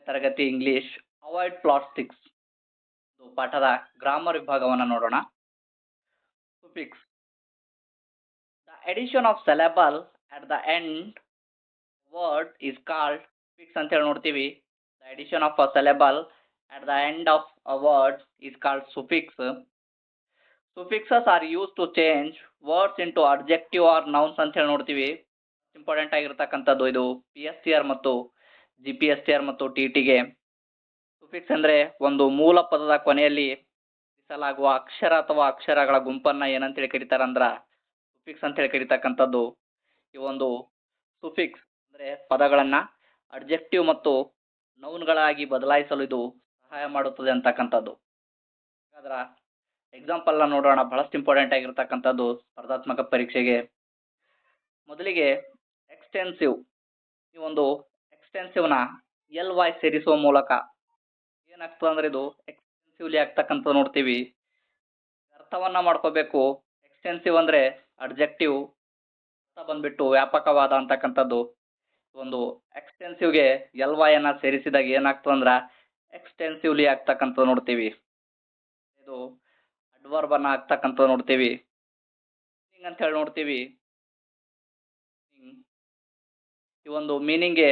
ತರಗತಿ English avoid plastics ಪಾಠದ grammar ವಿಭಾಗವನ್ನು ನೋಡೋಣ. Suffix. The addition of syllable at the end word is called suffix ಅಂತ ಹೇಳಿ ನೋಡ್ತೀವಿ. The addition of a syllable at the end of a word is called suffix. Suffixes are use to change words into adjective or nouns ಅಂತ ಹೇಳಿ ನೋಡ್ತೀವಿ. Important ಆಗಿರ್ತಕ್ಕಂಥದ್ದು ಇದು PSTR ಮತ್ತು GPSTR ಮತ್ತು TTಗೆ. ಸುಫಿಕ್ಸ್ ಅಂದರೆ ಒಂದು ಮೂಲ ಪದದ ಕೊನೆಯಲ್ಲಿ ಸೇರಿಸಲಾಗುವ ಅಕ್ಷರ ಅಥವಾ ಅಕ್ಷರಗಳ ಗುಂಪನ್ನ ಏನಂತೇಳಿ ಕರೀತಾರಂದ್ರ ಸುಫಿಕ್ಸ್ ಅಂತೇಳಿ ಕರೀತಕ್ಕಂಥದ್ದು. ಈ ಒಂದು ಸುಫಿಕ್ಸ್ ಅಂದರೆ ಪದಗಳನ್ನ ಅಡ್ಜೆಕ್ಟಿವ್ ಮತ್ತು ನೌನ್ಗಳಾಗಿ ಬದಲಾಯಿಸಲು ಇದು ಸಹಾಯ ಮಾಡುತ್ತದೆ ಅಂತಕ್ಕಂಥದ್ದು. ಹಾಗಾದ್ರೆ ಎಕ್ಸಾಂಪಲ್ನ ನೋಡೋಣ. ಬಹಳಷ್ಟು ಇಂಪಾರ್ಟೆಂಟ್ ಆಗಿರ್ತಕ್ಕಂಥದ್ದು ಸ್ಪರ್ಧಾತ್ಮಕ ಪರೀಕ್ಷೆಗೆ. ಮೊದಲಿಗೆ ಎಕ್ಸ್ಟೆನ್ಸಿವ್. ಈ ಒಂದು ಎಕ್ಸ್ಟೆನ್ಸಿವ್ನ LY ಸೇರಿಸುವ ಮೂಲಕ ಏನಾಗ್ತದೆ ಅಂದ್ರೆ ಇದು ಎಕ್ಸ್ಟೆನ್ಸಿವ್ಲಿ ಆಗ್ತಕ್ಕಂಥ ನೋಡ್ತೀವಿ. ಅರ್ಥವನ್ನ ಮಾಡ್ಕೋಬೇಕು. ಎಕ್ಸ್ಟೆನ್ಸಿವ್ ಅಂದ್ರೆ ಅಡ್ಜೆಕ್ಟಿವ್, ಅರ್ಥ ಬಂದ್ಬಿಟ್ಟು ವ್ಯಾಪಕವಾದ ಅಂತಕ್ಕಂಥದ್ದು. ಒಂದು ಎಕ್ಸ್ಟೆನ್ಸಿವ್ಗೆ LY ಅನ್ನ ಸೇರಿಸಿದಾಗ ಏನಾಗ್ತದೆ ಅಂದ್ರ ಎಕ್ಸ್ಟೆನ್ಸಿವ್ಲಿ ಆಗ್ತಕ್ಕಂಥ ನೋಡ್ತೀವಿ. ಇದು ಅಡ್ವರ್ಬ್ ಅನ್ನ ಆಗ್ತಕ್ಕಂಥ ನೋಡ್ತೀವಿ. ಅಂತ ಹೇಳಿ ನೋಡ್ತೀವಿ. ಈ ಒಂದು ಮೀನಿಂಗ್ಗೆ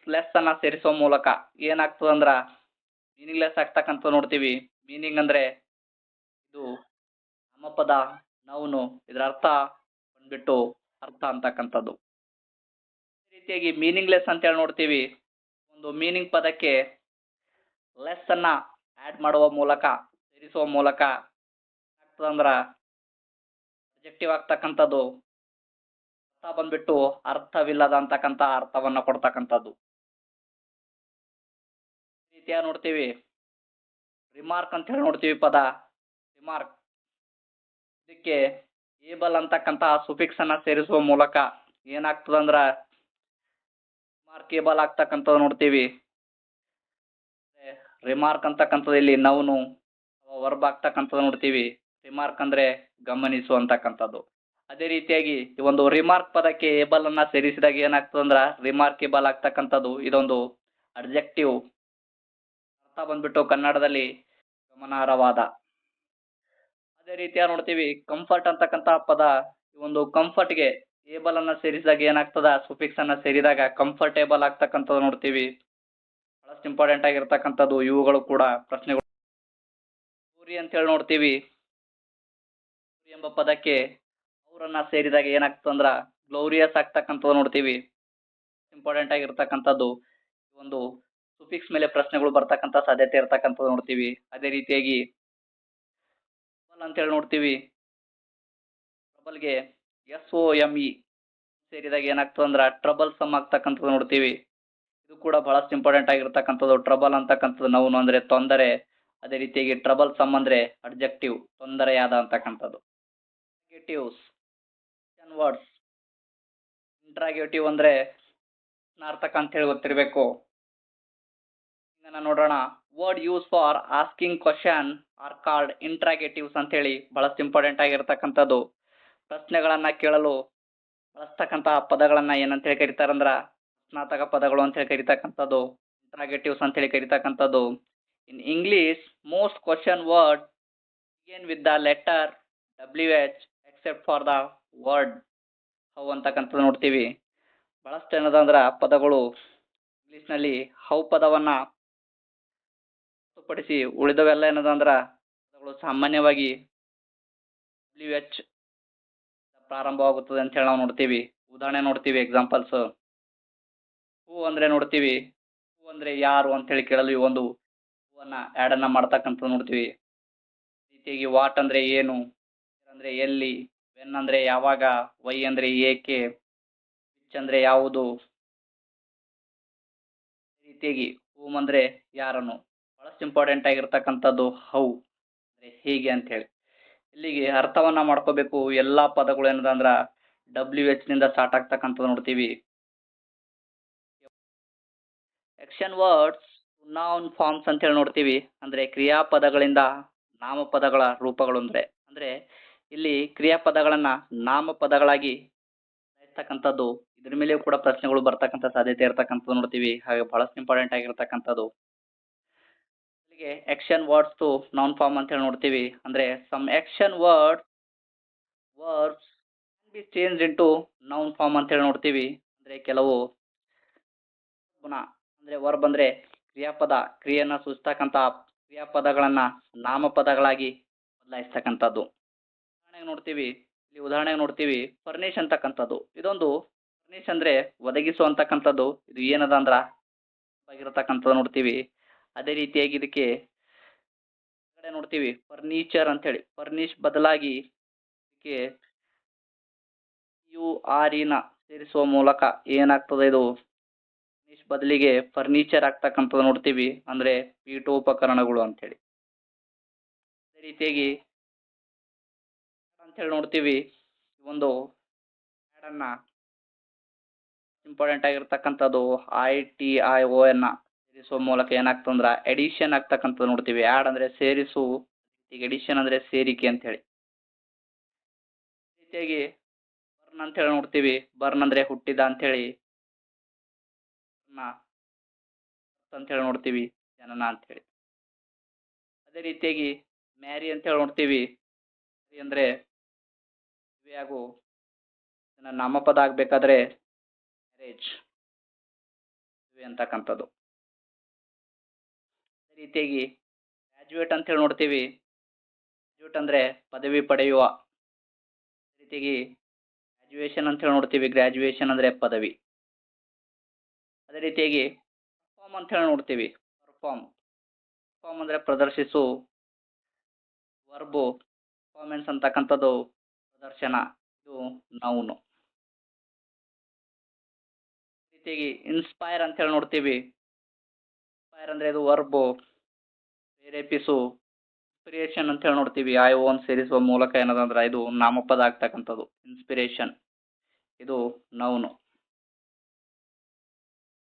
ಲೆಸ್ ಅನ್ನ ಸೇರಿಸುವ ಮೂಲಕ ಏನಾಗ್ತದೆ ಅಂದ್ರ ಮೀನಿಂಗ್ಲೆಸ್ ಆಗ್ತಕ್ಕಂಥ ನೋಡ್ತೀವಿ. ಮೀನಿಂಗ್ ಅಂದ್ರೆ ಇದು ನಾಮಪದ, ನೌನು, ಇದರ ಅರ್ಥ ಬಂದ್ಬಿಟ್ಟು ಅರ್ಥ ಅಂತಕ್ಕಂಥದ್ದು. ಈ ರೀತಿಯಾಗಿ ಮೀನಿಂಗ್ಲೆಸ್ ಅಂತ ಹೇಳಿ ನೋಡ್ತೀವಿ. ಒಂದು ಮೀನಿಂಗ್ ಪದಕ್ಕೆ ಲೆಸ್ ಅನ್ನ ಆಡ್ ಮಾಡುವ ಮೂಲಕ, ಸೇರಿಸುವ ಮೂಲಕ ಏನಾಗ್ತದೆ ಅಂದ್ರ ಅಬ್ಜೆಕ್ಟಿವ್ ಆಗ್ತಕ್ಕಂಥದ್ದು ಅರ್ಥ ಬಂದ್ಬಿಟ್ಟು ಅರ್ಥವಿಲ್ಲದ ಅಂತಕ್ಕಂಥ ಅರ್ಥವನ್ನ ಕೊಡ್ತಕ್ಕಂಥದ್ದು. ಈ ರೀತಿಯಾಗಿ ನೋಡ್ತೀವಿ. ರಿಮಾರ್ಕ್ ಅಂತ ಹೇಳಿ ನೋಡ್ತೀವಿ ಪದ. ರಿಮಾರ್ಕ್ ಇದಕ್ಕೆ ಏಬಲ್ ಅಂತಕ್ಕಂಥ ಸುಫಿಕ್ಸ್ ಅನ್ನ ಸೇರಿಸುವ ಮೂಲಕ ಏನಾಗ್ತದ ಅಂದ್ರ ರಿಮಾರ್ಕೇಬಲ್ ಆಗ್ತಕ್ಕಂಥದ್ದು ನೋಡ್ತೀವಿ. ರಿಮಾರ್ಕ್ ಅಂತಕ್ಕಂಥದ್ದು ಇಲ್ಲಿ ನೌನು ವರ್ಬ್ ಆಗ್ತಕ್ಕಂಥದ್ದು ನೋಡ್ತೀವಿ. ರಿಮಾರ್ಕ್ ಅಂದ್ರೆ ಗಮನಿಸು ಅಂತಕ್ಕಂಥದ್ದು. ಅದೇ ರೀತಿಯಾಗಿ ಈ ಒಂದು ರಿಮಾರ್ಕ್ ಪದಕ್ಕೆ ಏಬಲ್ ಅನ್ನ ಸೇರಿಸಿದಾಗ ಏನಾಗ್ತದೆ ಅಂದ್ರ ರಿಮಾರ್ಕೇಬಲ್ ಆಗ್ತಕ್ಕಂಥದ್ದು. ಇದೊಂದು ಅಡ್ಜೆಕ್ಟಿವ್. ಅರ್ಥ ಬಂದ್ಬಿಟ್ಟು ಕನ್ನಡದಲ್ಲಿ ಗಮನಾರ್ಹವಾದ. ಅದೇ ರೀತಿಯಾಗಿ ನೋಡ್ತೀವಿ ಕಂಫರ್ಟ್ ಅಂತಕ್ಕಂಥ ಪದ. ಈ ಒಂದು ಕಂಫರ್ಟ್ಗೆ ಏಬಲ್ ಅನ್ನ ಸೇರಿಸಿದಾಗ ಏನಾಗ್ತದ ಸುಫಿಕ್ಸ್ ಅನ್ನ ಸೇರಿದಾಗ ಕಂಫರ್ಟೇಬಲ್ ಆಗ್ತಕ್ಕಂಥದ್ದು ನೋಡ್ತೀವಿ. ಬಹಳಷ್ಟು ಇಂಪಾರ್ಟೆಂಟ್ ಆಗಿರ್ತಕ್ಕಂಥದ್ದು ಇವುಗಳು ಕೂಡ ಪ್ರಶ್ನೆಗಳು. ಸೂರಿ ಅಂತ ಹೇಳಿ ನೋಡ್ತೀವಿ. ಸೂರಿ ಎಂಬ ಪದಕ್ಕೆ ಅವರನ್ನ ಸೇರಿದಾಗ ಏನಾಗ್ತದೆ ಅಂದ್ರ ಗ್ಲೋರಿಯಸ್ ಆಗ್ತಕ್ಕಂಥದ್ದು ನೋಡ್ತೀವಿ. ಇಂಪಾರ್ಟೆಂಟ್ ಆಗಿರ್ತಕ್ಕಂಥದ್ದು ಒಂದು ಸುಫಿಕ್ಸ್ ಮೇಲೆ ಪ್ರಶ್ನೆಗಳು ಬರ್ತಕ್ಕಂಥ ಸಾಧ್ಯತೆ ಇರ್ತಕ್ಕಂಥದ್ದು ನೋಡ್ತೀವಿ. ಅದೇ ರೀತಿಯಾಗಿ ಟ್ರಬಲ್ ಅಂತ ಹೇಳಿ ನೋಡ್ತೀವಿ. ಟ್ರಬಲ್ಗೆ SOME ಸೇರಿದಾಗ ಏನಾಗ್ತದೆ ಅಂದ್ರ ಟ್ರಬಲ್ ಸಮ್ ಆಗ್ತಕ್ಕಂಥದ್ದು ನೋಡ್ತೀವಿ. ಇದು ಕೂಡ ಬಹಳಷ್ಟು ಇಂಪಾರ್ಟೆಂಟ್ ಆಗಿರ್ತಕ್ಕಂಥದ್ದು. ಟ್ರಬಲ್ ಅಂತಕ್ಕಂಥದ್ದು ನೌನು ಅಂದ್ರೆ ತೊಂದರೆ. ಅದೇ ರೀತಿಯಾಗಿ ಟ್ರಬಲ್ ಸಮ್ ಅಂದ್ರೆ ಅಡ್ಜೆಕ್ಟಿವ್, ತೊಂದರೆಯಾದ ಅಂತಕ್ಕಂಥದ್ದು. Negatives words. ಇಂಟ್ರಾಗೇಟಿವ್ ಅಂದ್ರೆ ನಾರ್ಥಕ ಅಂತ ಹೇಳಿ ಗೊತ್ತಿರಬೇಕು. ನೋಡೋಣ. Word use for asking question are called interrogatives ಅಂತ ಹೇಳಿ ಬಹಳಷ್ಟು ಇಂಪಾರ್ಟೆಂಟ್ ಆಗಿರ್ತಕ್ಕಂಥದ್ದು. ಪ್ರಶ್ನೆಗಳನ್ನ ಕೇಳಲು ಬಳಸ್ತಕ್ಕಂಥ ಪದಗಳನ್ನ ಏನಂತ ಹೇಳಿ ಕರೀತಾರಂದ್ರ ಸ್ನಾತಕ ಪದಗಳು ಅಂತ ಹೇಳಿ ಕರೀತಕ್ಕಂಥದ್ದು ಇಂಟ್ರಾಗೇಟಿವ್ಸ್ ಅಂತ ಹೇಳಿ ಕರೀತಕ್ಕಂಥದ್ದು. In English most question word begin with the letter WH except for the word how ಅಂತಕ್ಕಂಥದ್ದು ನೋಡ್ತೀವಿ. ಬಹಳಷ್ಟು ಏನದಂದ್ರ ಪದಗಳು ಇಂಗ್ಲಿಷ್ನಲ್ಲಿ ಹೌ ಪದವನ್ನ ಹೊರತುಪಡಿಸಿ ಉಳಿದವೆಲ್ಲ ಏನದಂದ್ರ ಪದಗಳು ಸಾಮಾನ್ಯವಾಗಿ WH ಪ್ರಾರಂಭವಾಗುತ್ತದೆ ಅಂತ ಹೇಳಿ ನಾವು ನೋಡ್ತೀವಿ. ಉದಾಹರಣೆ ನೋಡ್ತೀವಿ. ಎಕ್ಸಾಂಪಲ್ಸ್. ಹೂ ಅಂದ್ರೆ ನೋಡ್ತೀವಿ. ಹೂ ಅಂದ್ರೆ ಯಾರು ಅಂತ ಹೇಳಿ ಕೇಳಲು ಈ ಒಂದು ಹೂವನ್ನ ಆಡ್ ಅನ್ನ ಮಾಡ್ತಕ್ಕಂಥದ್ದು ನೋಡ್ತೀವಿ. ರೀತಿಯಾಗಿ ವಾಟ್ ಅಂದ್ರೆ ಏನು, ಅಂದ್ರೆ ಎಲ್ಲಿ, ವೆನ್ ಅಂದ್ರೆ ಯಾವಾಗ, ವೈ ಅಂದ್ರೆ ಏಕೆ, ವಿಚ್ ಅಂದ್ರೆ ಯಾವುದು. ರೀತಿಯಾಗಿ ಹೂಮ್ ಅಂದ್ರೆ ಯಾರನ್ನು. ಬಹಳಷ್ಟು ಇಂಪಾರ್ಟೆಂಟ್ ಆಗಿರ್ತಕ್ಕಂಥದ್ದು ಹೌ ಅಂದ್ರೆ ಹೇಗೆ ಅಂತ ಹೇಳಿ. ಇಲ್ಲಿಗೆ ಅರ್ಥವನ್ನ ಮಾಡ್ಕೋಬೇಕು. ಎಲ್ಲಾ ಪದಗಳು ಏನದಂದ್ರ WH ನಿಂದ ಸ್ಟಾರ್ಟ್ ಆಗ್ತಕ್ಕಂಥದ್ದು ನೋಡ್ತೀವಿ. ಆಕ್ಷನ್ ವರ್ಡ್ಸ್ ನೌನ್ ಫಾರ್ಮ್ಸ್ ಅಂತ ಹೇಳಿ ನೋಡ್ತೀವಿ. ಅಂದ್ರೆ ಕ್ರಿಯಾಪದಗಳಿಂದ ನಾಮಪದಗಳ ರೂಪಗಳು ಅಂದ್ರೆ ಇಲ್ಲಿ ಕ್ರಿಯಾಪದಗಳನ್ನ ನಾಮಪದಗಳಾಗಿ ಬದಲಾಯಿಸ್ತಕ್ಕಂಥದ್ದು ಇದ್ರ ಮೇಲೆಯೂ ಕೂಡ ಪ್ರಶ್ನೆಗಳು ಬರ್ತಕ್ಕಂಥ ಸಾಧ್ಯತೆ ಇರ್ತಕ್ಕಂಥದ್ದು ನೋಡ್ತೀವಿ. ಹಾಗೆ ಬಹಳಷ್ಟು ಇಂಪಾರ್ಟೆಂಟ್ ಆಗಿರ್ತಕ್ಕಂಥದ್ದು. ಇಲ್ಲಿಗೆ action words to noun form ಅಂತ ಹೇಳಿ ನೋಡ್ತೀವಿ. ಅಂದ್ರೆ some action verbs be change into noun form ಅಂತ ಹೇಳಿ ನೋಡ್ತೀವಿ. ಅಂದ್ರೆ ಕೆಲವು ಗುಣ ಅಂದ್ರೆ ವರ್ಬ್ ಅಂದ್ರೆ ಕ್ರಿಯಾಪದ ಕ್ರಿಯೆಯನ್ನ ಸೂಚಿಸ್ತಕ್ಕಂಥ ಕ್ರಿಯಾಪದಗಳನ್ನ ನಾಮಪದಗಳಾಗಿ ಬದಲಾಯಿಸ್ತಕ್ಕಂಥದ್ದು. ಉದಾಹರಣೆಗೆ ನೋಡ್ತೀವಿ ಫರ್ನಿಶ್ ಅಂತಕ್ಕಂಥದ್ದು. ಇದೊಂದು ಫರ್ನಿಶ್ ಅಂದ್ರೆ ಒದಗಿಸುವಂತಕ್ಕಂಥದ್ದು. ಇದು ಏನದ ಅಂದ್ರ ಆಗಿರತಕ್ಕಂಥದ್ದು ನೋಡ್ತೀವಿ. ಅದೇ ರೀತಿಯಾಗಿ ಇದಕ್ಕೆ ನೋಡ್ತೀವಿ ಫರ್ನಿಚರ್ ಅಂತ ಹೇಳಿ. ಫರ್ನಿಶ್ ಬದಲಾಗಿ ಇದಕ್ಕೆ ನ ಸೇರಿಸುವ ಮೂಲಕ ಏನಾಗ್ತದೆ, ಇದು ಫರ್ನಿಶ್ ಬದಲಿಗೆ ಫರ್ನಿಚರ್ ಆಗ್ತಕ್ಕಂಥದ್ದು ನೋಡ್ತೀವಿ. ಅಂದ್ರೆ ಪೀಠೋಪಕರಣಗಳು ಅಂತ ಹೇಳಿ. ಅದೇ ರೀತಿಯಾಗಿ ಅಂತ ಹೇಳಿ ನೋಡ್ತೀವಿ. ಒಂದು ಅನ್ನ ಇಂಪಾರ್ಟೆಂಟ್ ಆಗಿರ್ತಕ್ಕಂಥದ್ದು ITION ಸೇರಿಸುವ ಮೂಲಕ ಏನಾಗ್ತಂದ್ರ ಎಡಿಷನ್ ಆಗ್ತಕ್ಕಂಥದ್ದು ನೋಡ್ತೀವಿ. ಆಡ್ ಅಂದ್ರೆ ಸೇರಿಸು, ಈಗ ಎಡಿಷನ್ ಅಂದ್ರೆ ಸೇರಿಕೆ ಅಂತ ಹೇಳಿ. ರೀತಿಯಾಗಿ ಬರ್ನ್ ಅಂತ ಹೇಳಿ ನೋಡ್ತೀವಿ. ಬರ್ನ್ ಅಂದ್ರೆ ಹುಟ್ಟಿದ ಅಂತ ಹೇಳಿ. ಅಂತ ಹೇಳಿ ನೋಡ್ತೀವಿ ಜನನ ಅಂತ ಹೇಳಿ. ಅದೇ ರೀತಿಯಾಗಿ ಮ್ಯಾರಿ ಅಂತ ಹೇಳಿ ನೋಡ್ತೀವಿ. ಅಂದ್ರೆ ಹಾಗೂ ನಾಮಪದ ಆಗ್ಬೇಕಾದ್ರೆ ಮ್ಯಾರೇಜ್ ಅಂತಕ್ಕಂಥದ್ದು. ಅದೇ ರೀತಿಯಾಗಿ ಗ್ರಾಜುಯೇಟ್ ಅಂತ ಹೇಳಿ ನೋಡ್ತೀವಿ. ಗ್ರಾಜುಯೇಟ್ ಅಂದ್ರೆ ಪದವಿ ಪಡೆಯುವ. ಅದೇ ರೀತಿಯಾಗಿ ಗ್ರಾಜುಯೇಷನ್ ಅಂತ ಹೇಳಿ ನೋಡ್ತೀವಿ. ಗ್ರಾಜುಯೇಷನ್ ಅಂದ್ರೆ ಪದವಿ. ಅದೇ ರೀತಿಯಾಗಿ ಪರ್ಫಾರ್ಮ್ ಅಂತ ಹೇಳಿ ನೋಡ್ತೀವಿ. ಪರ್ಫಾರ್ಮ್ ಅಂದ್ರೆ ಪ್ರದರ್ಶಿಸು. ವರ್ಬು ಪರ್ಫಾರ್ಮೆನ್ಸ್ ಅಂತಕ್ಕಂಥದ್ದು ಪ್ರದರ್ಶನ, ಇದು ನೌನು. ರೀತಿಯಾಗಿ ಇನ್ಸ್ಪೈರ್ ಅಂತ ಹೇಳಿ ನೋಡ್ತೀವಿ. ಇನ್ಸ್ಪೈರ್ ಅಂದ್ರೆ ಇದು ವರ್ಬು, ಪ್ರೇರೇಪಿಸು. ಇನ್ಸ್ಪಿರೇಷನ್ ಅಂತ ಹೇಳಿ ನೋಡ್ತೀವಿ. ION ಸೇರಿಸುವ ಮೂಲಕ ಏನದಂದ್ರ ಇದು ನಾಮಪದ ಆಗ್ತಕ್ಕಂಥದ್ದು. ಇನ್ಸ್ಪಿರೇಷನ್ ಇದು ನೌನು.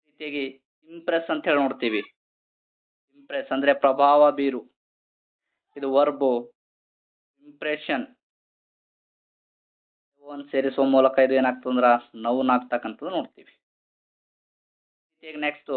ರೀತಿಯಾಗಿ ಇಂಪ್ರೆಸ್ ಅಂತ ಹೇಳಿ ನೋಡ್ತೀವಿ. ಇಂಪ್ರೆಸ್ ಅಂದ್ರೆ ಪ್ರಭಾವ ಬೀರು, ಇದು ವರ್ಬು. ಇಂಪ್ರೆಷನ್ ಸೇರಿಸುವ ಮೂಲಕ ಇದು ಏನಾಗ್ತದಂದ್ರ ನೌನ್ ಆಗ್ತಕ್ಕಂಥದ್ದು ನೋಡ್ತೀವಿ. ನೆಕ್ಸ್ಟ್